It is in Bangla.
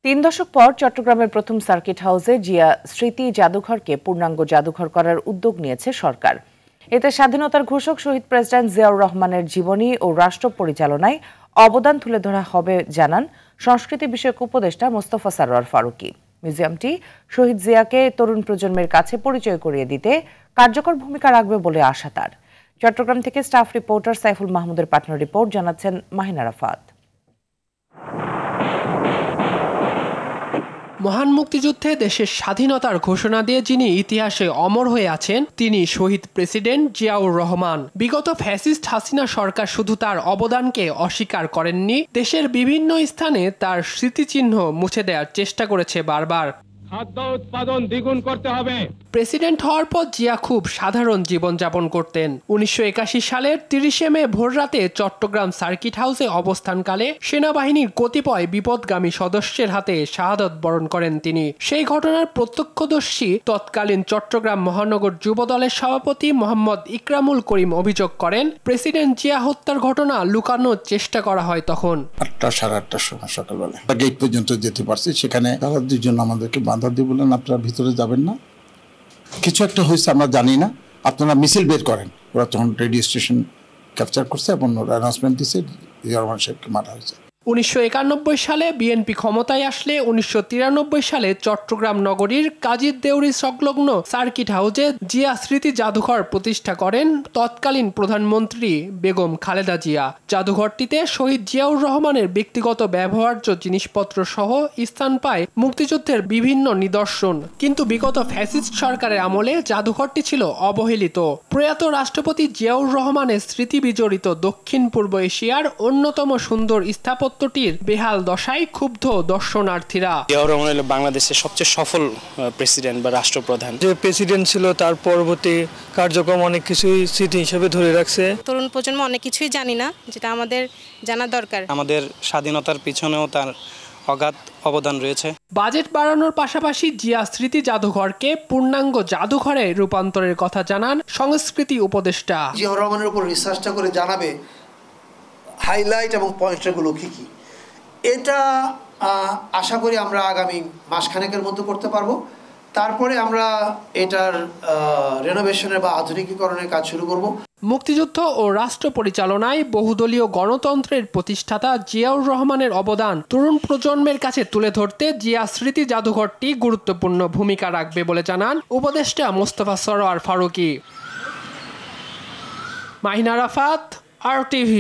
তিন দশক পর চট্টগ্রামের প্রথম সার্কিট হাউসে জিয়া স্মৃতি জাদুঘরকে পূর্ণাঙ্গ জাদুঘর করার উদ্যোগ নিয়েছে সরকার। এতে স্বাধীনতার ঘোষক শহীদ প্রেসিডেন্ট জিয়াউর রহমানের জীবনী ও রাষ্ট্র পরিচালনায় অবদান তুলে ধরা হবে জানান সংস্কৃতি বিষয়ক উপদেষ্টা মোস্তফা সরোয়ার ফারুকী। মিউজিয়ামটি শহীদ জিয়াকে তরুণ প্রজন্মের কাছে পরিচয় করিয়ে দিতে কার্যকর ভূমিকা রাখবে বলে আশা তার। চট্টগ্রাম থেকে স্টাফ রিপোর্টার সাইফুল মাহমুদের পাঠানো রিপোর্ট, জানাচ্ছেন মাহিনা রাফাত। মহান মুক্তিযুদ্ধে দেশের স্বাধীনতার ঘোষণা দিয়ে যিনি ইতিহাসে অমর হয়ে আছেন তিনি শহীদ প্রেসিডেন্ট জিয়াউর রহমান। বিগত ফ্যাসিস্ট হাসিনা সরকার শুধু তার অবদানকে অস্বীকার করেননি, দেশের বিভিন্ন স্থানে তার স্মৃতিচিহ্ন মুছে দেওয়ার চেষ্টা করেছে বারবার। খাদ্য উৎপাদন দ্বিগুণ করতে হবে। প্রেসিডেন্ট হওয়ার পর জিয়া খুব সাধারণ জীবনযাপন করতেন। 1981 সালের 30 মে ভোররাতে চট্টগ্রাম সার্কিট হাউসে অবস্থানকালে সেনাবাহিনীর কতিপয় বিপদগামী সদস্যের হাতে শাহাদত বরণ করেন তিনি। সেই ঘটনার প্রত্যক্ষদর্শী তৎকালীন চট্টগ্রাম মহানগর যুবদলের সভাপতি মোহাম্মদ ইকরামুল করিম অভিযোগ করেন, প্রেসিডেন্ট জিয়া হত্যার ঘটনা লুকানোর চেষ্টা করা হয় তখন। 8টা সাড়ে 8টার সময় সকালবেলা গেট পর্যন্ত যেতে পারছি, সেখানে তারা দুজন আমাদেরকে বাধা দিয়ে বললেন আপনারা ভিতরে যাবেন না, কিছু একটা হয়েছে আমরা জানি না, আপনারা মিছিল বের করেন। ওরা তখন রেডিও স্টেশন ক্যাপচার করছে এবং ওরা অ্যানাউন্সমেন্ট দিচ্ছে জিয়া রহমান সাহেবকে মারা হয়েছে। 1991 সালে বিএনপি ক্ষমতায় আসলে 1993 সালে চট্টগ্রাম নগরীর কাজীর দেউরি সংলগ্ন সার্কিট হাউসে জিয়া স্মৃতি জাদুঘর প্রতিষ্ঠা করেন তৎকালীন প্রধানমন্ত্রী বেগম খালেদা জিয়া। জাদুঘরটিতে শহীদ জিয়াউর রহমানের ব্যক্তিগত ব্যবহার্য জিনিসপত্র সহ স্থান পায় মুক্তিযুদ্ধের বিভিন্ন নিদর্শন। কিন্তু বিগত ফ্যাসিস্ট সরকারের আমলে জাদুঘরটি ছিল অবহেলিত। প্রয়াত রাষ্ট্রপতি জিয়াউর রহমানের স্মৃতি বিজড়িত দক্ষিণ পূর্ব এশিয়ার অন্যতম সুন্দর স্থাপত্য বেহাল দশায় ক্ষুব্ধ দর্শনার্থীরা। জিয়াউর রহমান হলো বাংলাদেশের সবচেয়ে সফল প্রেসিডেন্ট বা রাষ্ট্রপ্রধান। যে প্রেসিডেন্ট ছিল তার পরবর্তী কার্যক্রম অনেক কিছুই স্মৃতি হিসেবে ধরে রাখছে। তরুণ প্রজন্ম অনেক কিছুই জানি না, যেটা আমাদের জানা দরকার। আমাদের স্বাধীনতার পিছনেও তার অগাধ অবদান রয়েছে। বাজেট বাড়ানোর পাশাপাশি জিয়া স্মৃতি জাদুঘরকে পূর্ণাঙ্গ জাদুঘরে রূপান্তরের কথা জানান সংস্কৃতি উপদেষ্টা। জিয়াউর রহমানের উপর রিসার্চটা করে জানাবে হাইলাইট এবং পয়েন্টগুলো কী কী। এটা আশা করি আমরা আগামী মাসখানেকের মধ্যে করতে পারবো। তারপরে আমরা এটার রেনোভেশনের বা আধুনিকীকরণের কাজ শুরু করব। মুক্তিযুদ্ধ ও রাষ্ট্র পরিচালনায় বহুদলীয় গণতন্ত্রের প্রতিষ্ঠাতা জিয়াউর রহমানের অবদান তরুণ প্রজন্মের কাছে তুলে ধরতে জিয়া স্মৃতি জাদুঘরটি গুরুত্বপূর্ণ ভূমিকা রাখবে বলে জানান উপদেষ্টা মোস্তফা সরোয়ার ফারুকী। মাহিনা রাফাত, RTV।